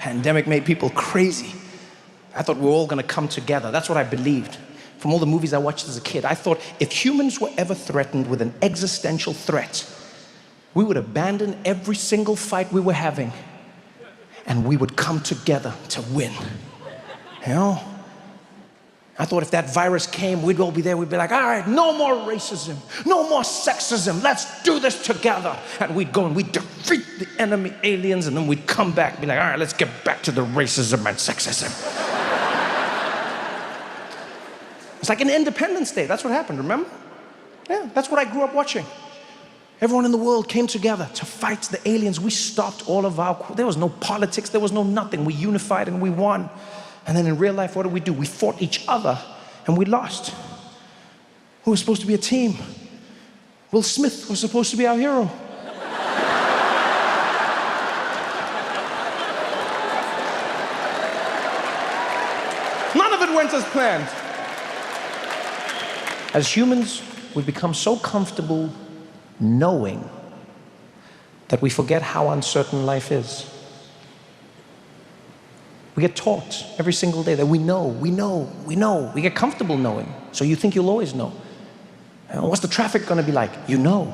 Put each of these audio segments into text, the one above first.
Pandemic made people crazy. I thought we were all gonna come together. That's what I believed. From all the movies I watched as a kid, I thought if humans were ever threatened with an existential threat, we would abandon every single fight we were having and we would come together to win. You know? I thought if that virus came, we'd all be there, we'd be like, all right, no more racism, no more sexism, let's do this together. And we'd go and we'd defeat the enemy aliens, and then we'd come back and be like, all right, let's get back to the racism and sexism. It's like an Independence Day, that's what happened, remember? Yeah, that's what I grew up watching. Everyone in the world came together to fight the aliens. We stopped all of there was no politics, there was no nothing. We unified and we won. And then in real life, what did? We fought each other and we lost. We were supposed to be a team. Will Smith was supposed to be our hero. None of it went as planned. As humans, we've become so comfortable knowing that we forget how uncertain life is. We get taught every single day that we know. We get comfortable knowing, so you think you'll always know. What's the traffic gonna be like? You know.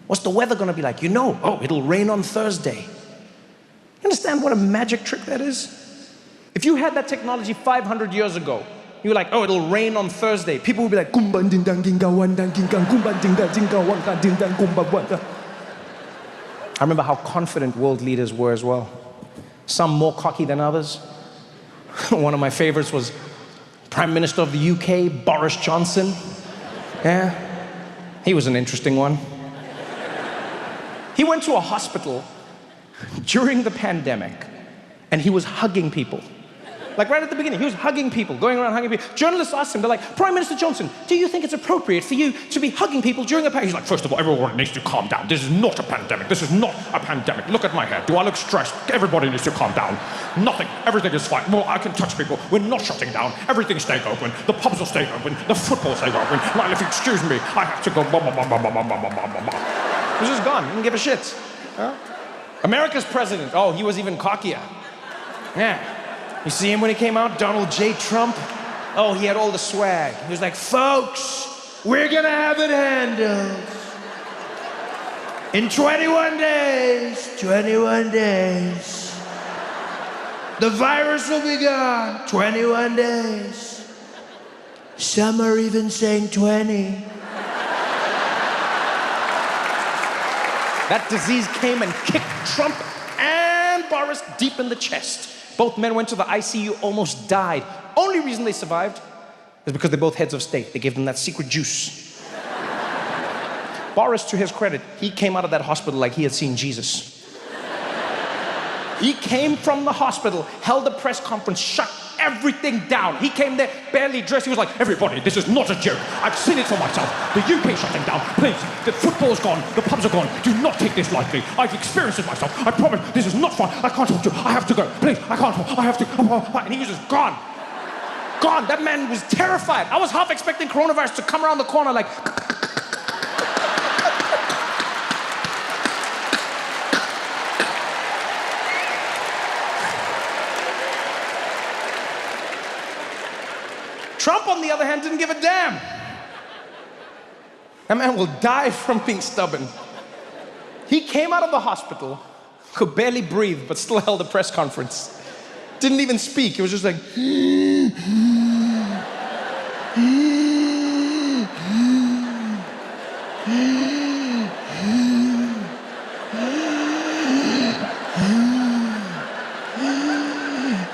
What's the weather gonna be like? You know. Oh, it'll rain on Thursday. You understand what a magic trick that is? If you had that technology 500 years ago, you were like, oh, it'll rain on Thursday. People would be like, I remember how confident world leaders were as well. Some more cocky than others. One of my favorites was Prime Minister of the UK, Boris Johnson. Yeah, he was an interesting one. He went to a hospital during the pandemic and he was hugging people. Like right at the beginning, he was hugging people, going around hugging people. Journalists asked him, they're like, Prime Minister Johnson, do you think it's appropriate for you to be hugging people during a pandemic? He's like, first of all, everyone needs to calm down. This is not a pandemic. This is not a pandemic. Look at my hair. Do I look stressed? Everybody needs to calm down. Nothing. Everything is fine. Well, I can touch people. We're not shutting down. Everything's staying open. The pubs are staying open. The football's staying open. Well, if you excuse me, I have to go. He's just gone. He didn't give a shit. America's president. Oh, he was even cockier. Yeah. You see him when he came out, Donald J. Trump? Oh, he had all the swag. He was like, folks, we're gonna have it handled. In 21 days, the virus will be gone. 21 days. Some are even saying 20. That disease came and kicked Trump and Boris deep in the chest. Both men went to the ICU, almost died. Only reason they survived is because they're both heads of state. They gave them that secret juice. Boris, to his credit, he came out of that hospital like he had seen Jesus. He came from the hospital, held a press conference, shut everything down. He came there barely dressed. He was like, everybody, this is not a joke. I've seen it for myself. The UK shutting down. Please, the football's gone. The pubs are gone. Do not take this lightly. I've experienced it myself. I promise, this is not fun. I can't talk to you. I have to go. Please, I can't talk. I have to. And he was just gone. Gone. That man was terrified. I was half expecting coronavirus to come around the corner like... Trump, on the other hand, didn't give a damn. That man will die from being stubborn. He came out of the hospital, could barely breathe, but still held a press conference. Didn't even speak. He was just like...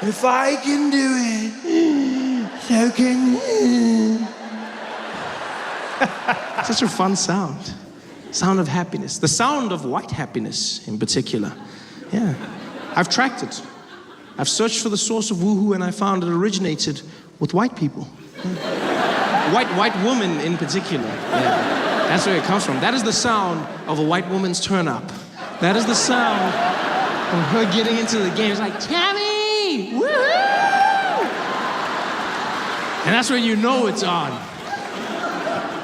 If I can do it, so can you. Such a fun sound. Sound of happiness. The sound of white happiness in particular. Yeah. I've tracked it. I've searched for the source of woohoo and I found it originated with white people. Yeah. White women in particular. Yeah. That's where it comes from. That is the sound of a white woman's turn up. That is the sound of her getting into the game. It's like, Tammy! Woohoo! And that's when you know it's on.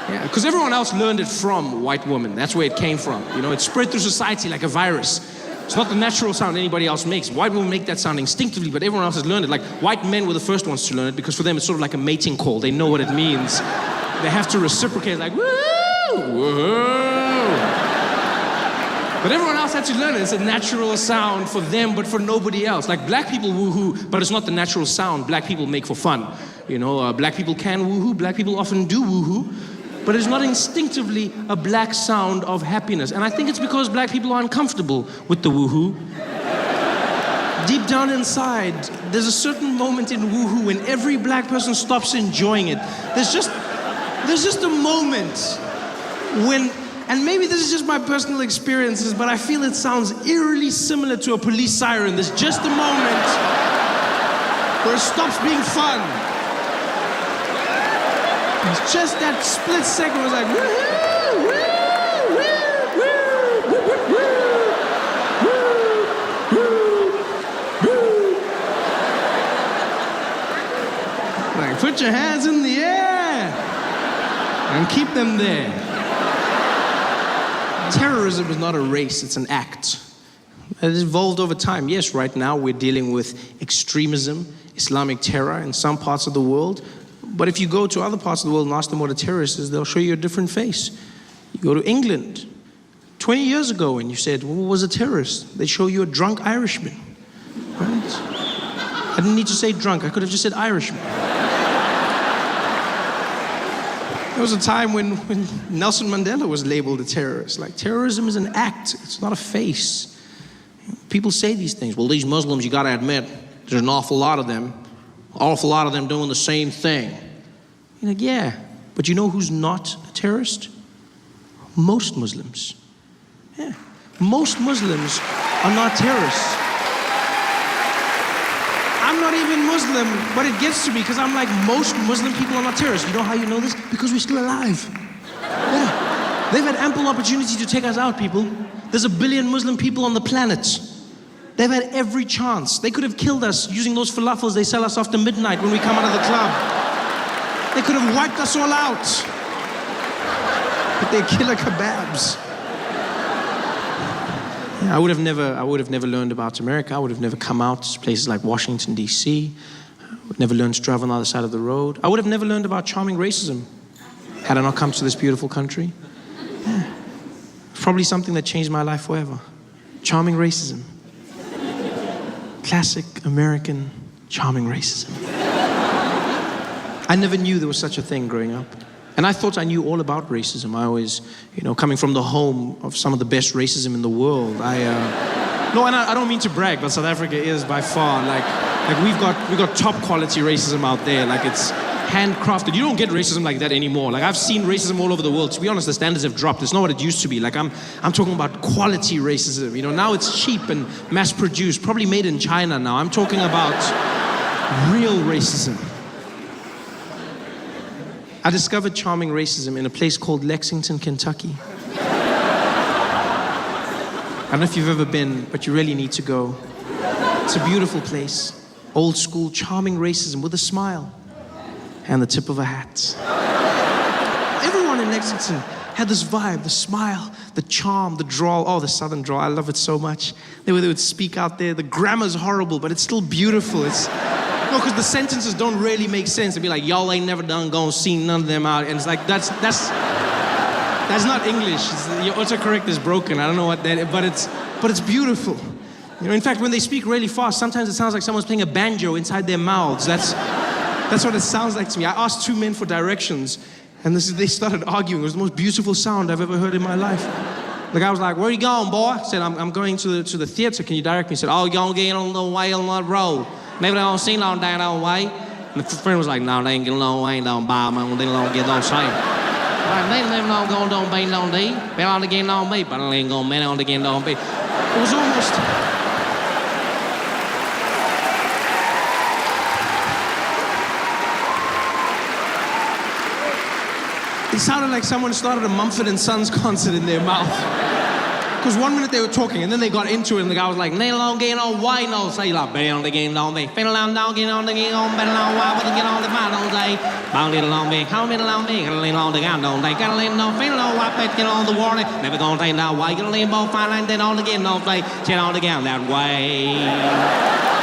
Yeah, because everyone else learned it from white women. That's where it came from. You know, it spread through society like a virus. It's not the natural sound anybody else makes. White people make that sound instinctively, but everyone else has learned it. Like, white men were the first ones to learn it because for them it's sort of like a mating call. They know what it means. They have to reciprocate, like, woo, whoa. But everyone else had to learn it. It's a natural sound for them, but for nobody else. Like, black people woohoo, but it's not the natural sound black people make for fun. You know, black people can woohoo, black people often do woohoo, but it's not instinctively a black sound of happiness. And I think it's because black people are uncomfortable with the woohoo. Deep down inside, there's a certain moment in woohoo when every black person stops enjoying it. There's just a moment when, and maybe this is just my personal experiences, but I feel it sounds eerily similar to a police siren. There's just a moment where it stops being fun. It's just that split second where it's like, woo-hoo, woo, woo, woo, woo, woo, woo, woo. Like, put your hands in the air and keep them there. Terrorism is not a race, it's an act. It has evolved over time. Yes, right now we're dealing with extremism, Islamic terror in some parts of the world. But if you go to other parts of the world and ask them what a terrorist is, they'll show you a different face. You go to England, 20 years ago, and you said, well, what was a terrorist? They show you a drunk Irishman, right? I didn't need to say drunk, I could have just said Irishman. There was a time when Nelson Mandela was labeled a terrorist. Like, terrorism is an act, it's not a face. People say these things. Well, these Muslims, you gotta admit, there's an awful lot of them doing the same thing. You're like, yeah, but you know who's not a terrorist? Most Muslims. Yeah, most Muslims are not terrorists. I'm not even Muslim, but it gets to me because I'm like, most Muslim people are not terrorists. You know how you know this? Because we're still alive. Yeah. They've had ample opportunity to take us out, people. There's 1 billion Muslim people on the planet. They've had every chance. They could have killed us using those falafels they sell us after midnight when we come out of the club. They could have wiped us all out. But they're killer kebabs. Yeah, I would have never learned about America. I would have never come out to places like Washington, D.C. I would never learned to drive on the other side of the road. I would have never learned about charming racism had I not come to this beautiful country. Yeah. Probably something that changed my life forever. Charming racism. Classic American charming racism. I never knew there was such a thing growing up. And I thought I knew all about racism. I always, coming from the home of some of the best racism in the world, I don't mean to brag, but South Africa is by far, like we've got top quality racism out there. Like, it's handcrafted. You don't get racism like that anymore. Like, I've seen racism all over the world. To be honest, the standards have dropped. It's not what it used to be. Like, I'm talking about quality racism. Now it's cheap and mass-produced, probably made in China now. I'm talking about real racism. I discovered charming racism in a place called Lexington, Kentucky. I don't know if you've ever been, but you really need to go. It's a beautiful place. Old school, charming racism with a smile and the tip of a hat. Everyone in Lexington had this vibe, the smile, the charm, the drawl. Oh, the southern drawl, I love it so much. They would speak out there. The grammar's horrible, but it's still beautiful. No, because the sentences don't really make sense. They'd be like, y'all ain't never gonna see none of them out. And it's like, that's not English. Your autocorrect is broken. I don't know what that is, but it's beautiful. In fact, when they speak really fast, sometimes it sounds like someone's playing a banjo inside their mouths. That's what it sounds like to me. I asked 2 men for directions, and they started arguing. It was the most beautiful sound I've ever heard in my life. The guy was like, where are you going, boy? I said, I'm going to the theater. Can you direct me? He said, oh, you're gonna get on the way on the road. Maybe they don't see long down that way. And the friend was like, no, they ain't get along, I ain't down by man, they don't get on same. Right, they never know going down be on D. They don't get on me, but they ain't gonna man on again on B. It was almost. It sounded like someone started a Mumford & Sons concert in their mouth. Because 1 minute they were talking, and then they got into it, and the guy was like, "Nail on, get on, why no?" Say like, "Be on the game, on me, fiddle on, down, get on the game, on, better on, why, but get on the final day, bound it along me, how me along me, gotta lean on the gun, don't they, gotta lean on, fiddle on, why, bet, get on the warning, never gonna take that way, gotta lean both fine line, then on the game, don't play, get on the gun that way."